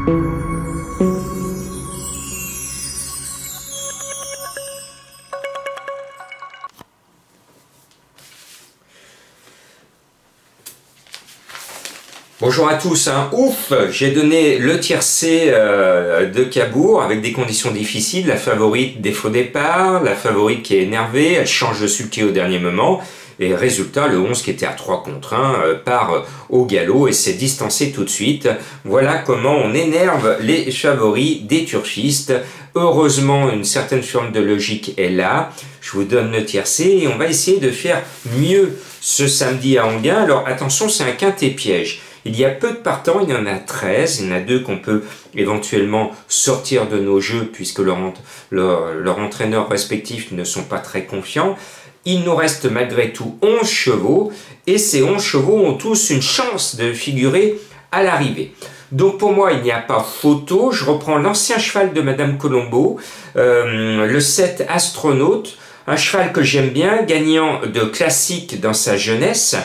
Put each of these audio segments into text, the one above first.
Bonjour à tous, ouf, j'ai donné le tiercé de Cabourg avec des conditions difficiles, la favorite des faux départs, la favorite qui est énervée, elle change de sulky au dernier moment, et résultat, le 11 qui était à 3 contre 1 part au galop et s'est distancé tout de suite. Voilà comment on énerve les favoris des turfistes. Heureusement, une certaine forme de logique est là. Je vous donne le tiercé et on va essayer de faire mieux ce samedi à Enghien. Alors attention, c'est un quintet piège. Il y a peu de partants, il y en a 13, il y en a 2 qu'on peut éventuellement sortir de nos jeux puisque leurs entraîneurs respectifs ne sont pas très confiants. Il nous reste malgré tout 11 chevaux et ces 11 chevaux ont tous une chance de figurer à l'arrivée. Donc pour moi, il n'y a pas photo. Je reprends l'ancien cheval de Madame Colombo, le 7 Astronaute, un cheval que j'aime bien, gagnant de classique dans sa jeunesse,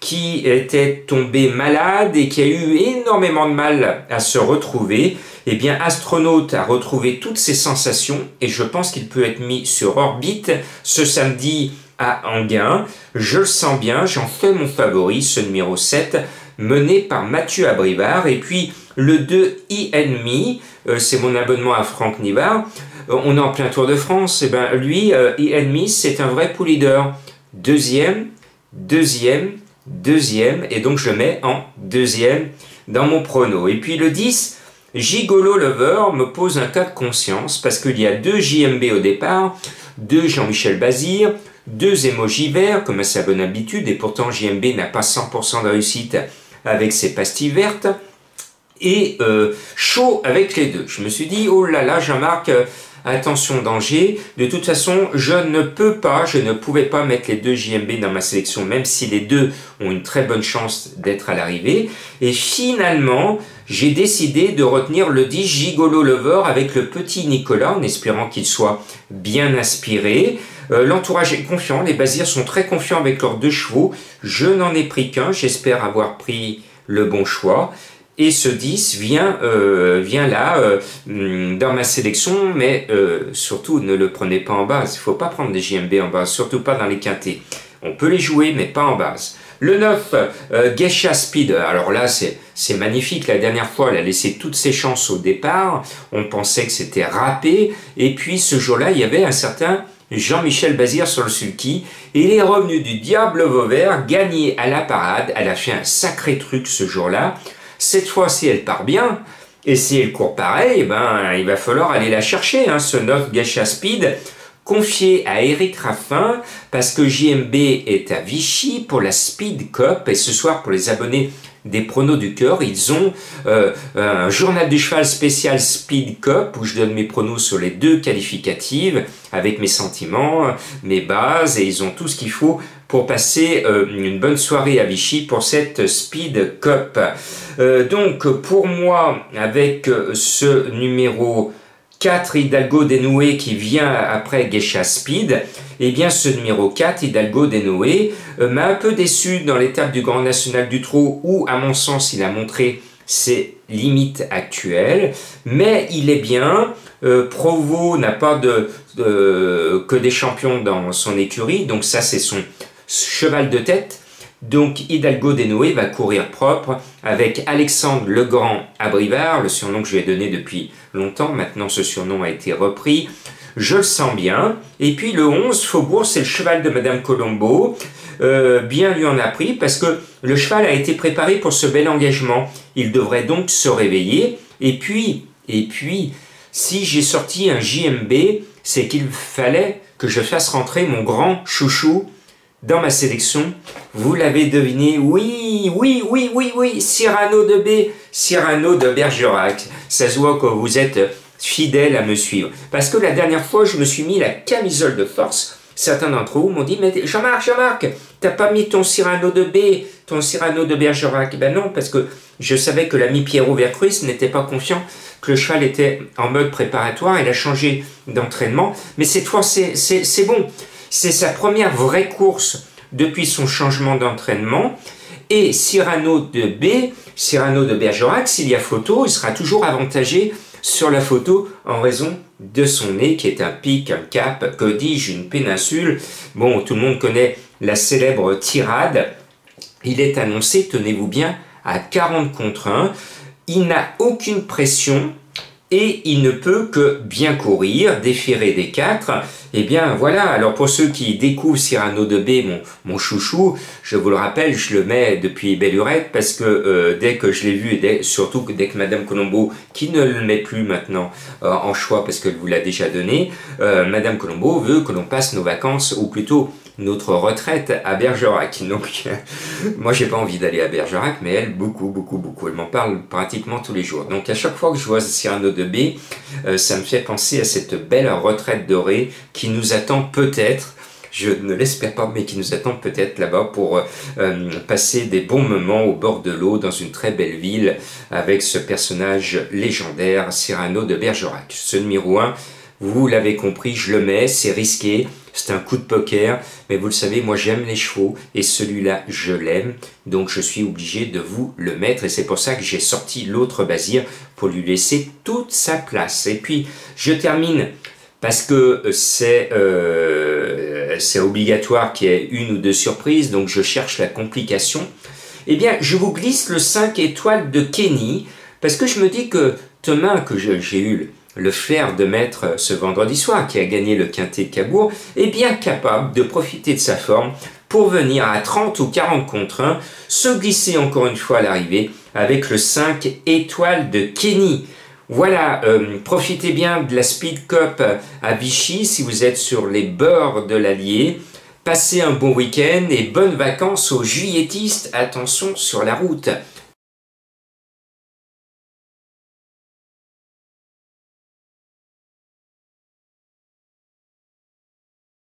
qui était tombé malade et qui a eu énormément de mal à se retrouver. Eh bien, Astronaute a retrouvé toutes ses sensations et je pense qu'il peut être mis sur orbite ce samedi à Enghien. Je le sens bien, j'en fais mon favori, ce numéro 7, mené par Mathieu Abrivard. Et puis, le 2 I-Enemy, c'est mon abonnement à Franck Nivard. On est en plein Tour de France. Et ben, lui, I-Enemy, c'est un vrai pool leader. Deuxième, et donc je le mets en deuxième dans mon prono. Et puis le 10, Gigolo Lover, me pose un cas de conscience parce qu'il y a 2 JMB au départ, 2 Jean-Michel Bazir, 2 émojis verts comme à sa bonne habitude, et pourtant JMB n'a pas 100% de réussite avec ses pastilles vertes, et chaud avec les 2. Je me suis dit, oh là là, Jean-Marc, attention danger. De toute façon, je ne pouvais pas mettre les 2 JMB dans ma sélection, même si les 2 ont une très bonne chance d'être à l'arrivée. Et finalement, j'ai décidé de retenir le 10 Gigolo Lover avec le petit Nicolas, en espérant qu'il soit bien inspiré. L'entourage est confiant, les Bazirs sont très confiants avec leurs 2 chevaux. Je n'en ai pris qu'un, j'espère avoir pris le bon choix. Et ce 10 vient là dans ma sélection, mais surtout ne le prenez pas en base. Il ne faut pas prendre des JMB en base, surtout pas dans les quintés. On peut les jouer, mais pas en base. Le 9, Geisha Speed. Alors là, c'est magnifique. La dernière fois, elle a laissé toutes ses chances au départ. On pensait que c'était râpé. Et puis ce jour-là, il y avait un certain Jean-Michel Bazir sur le sulky. Et il est revenu du Diable Vauvert, gagné à la parade. Elle a fait un sacré truc ce jour-là. Cette fois-ci, elle part bien, et si elle court pareil, ben, il va falloir aller la chercher, ce 9 Geisha Speed, confié à Eric Raffin, parce que JMB est à Vichy pour la Speed Cup, et ce soir, pour les abonnés des pronos du cœur, ils ont un journal du cheval spécial Speed Cup, où je donne mes pronos sur les 2 qualificatives, avec mes sentiments, mes bases, et ils ont tout ce qu'il faut pour passer une bonne soirée à Vichy pour cette Speed Cup. Donc pour moi, avec ce numéro 4 Hidalgo Dénoué qui vient après Geisha Speed, eh bien ce numéro 4 Hidalgo Dénoué m'a un peu déçu dans l'étape du Grand National du Trot où à mon sens il a montré ses limites actuelles, mais il est bien. Provo n'a pas que des champions dans son écurie, donc ça c'est son cheval de tête. Donc Hidalgo Dénoué va courir propre avec Alexandre Legrand Abrivard, le surnom que je lui ai donné depuis longtemps. Maintenant ce surnom a été repris. Je le sens bien. Et puis le 11 Faubourg, c'est le cheval de Madame Colombo. Bien lui en a pris parce que le cheval a été préparé pour ce bel engagement. Il devrait donc se réveiller. Et puis si j'ai sorti un JMB, c'est qu'il fallait que je fasse rentrer mon grand chouchou dans ma sélection. Vous l'avez deviné, oui, Cyrano de B, Cyrano de Bergerac. Ça se voit que vous êtes fidèle à me suivre. Parce que la dernière fois, je me suis mis la camisole de force. Certains d'entre vous m'ont dit, mais Jean-Marc, t'as pas mis ton Cyrano de B, ton Cyrano de Bergerac. Ben non, parce que je savais que l'ami Pierrot Vercruis n'était pas confiant, que le cheval était en mode préparatoire, il a changé d'entraînement. Mais cette fois, c'est bon. C'est sa première vraie course depuis son changement d'entraînement. Et Cyrano de B, Cyrano de Bergerac, s'il y a photo, il sera toujours avantagé sur la photo en raison de son nez qui est un pic, un cap, que dis-je, une péninsule. Bon, tout le monde connaît la célèbre tirade. Il est annoncé, tenez-vous bien, à 40 contre 1. Il n'a aucune pression et il ne peut que bien courir, déférer des 4. Et bien voilà, alors pour ceux qui découvrent Cyrano de B, mon chouchou, je vous le rappelle, je le mets depuis belle lurette parce que dès que je l'ai vu, et surtout que dès que Madame Colombo, qui ne le met plus maintenant en choix parce qu'elle vous l'a déjà donné, Madame Colombo veut que l'on passe nos vacances, ou plutôt notre retraite à Bergerac. Donc, moi, j'ai pas envie d'aller à Bergerac, mais elle, beaucoup. Elle m'en parle pratiquement tous les jours. Donc, à chaque fois que je vois Cyrano de B, ça me fait penser à cette belle retraite dorée qui nous attend peut-être, je ne l'espère pas, mais qui nous attend peut-être là-bas pour passer des bons moments au bord de l'eau dans une très belle ville avec ce personnage légendaire, Cyrano de Bergerac. Ce numéro 1, vous l'avez compris, je le mets, c'est risqué, c'est un coup de poker, mais vous le savez, moi j'aime les chevaux et celui-là je l'aime, donc je suis obligé de vous le mettre et c'est pour ça que j'ai sorti l'autre Basir pour lui laisser toute sa place. Et puis je termine parce que c'est obligatoire qu'il y ait une ou deux surprises, donc je cherche la complication. Eh bien, je vous glisse le 5 étoiles de Kenny, parce que je me dis que Thomas, que j'ai eu le flair de mettre ce vendredi soir, qui a gagné le quintet de Cabourg, est bien capable de profiter de sa forme pour venir à 30 ou 40 contre 1, se glisser encore une fois à l'arrivée avec le 5 étoiles de Kenny. Voilà, profitez bien de la Speed Cup à Vichy si vous êtes sur les bords de l'Allier. Passez un bon week-end et bonnes vacances aux juilletistes. Attention sur la route.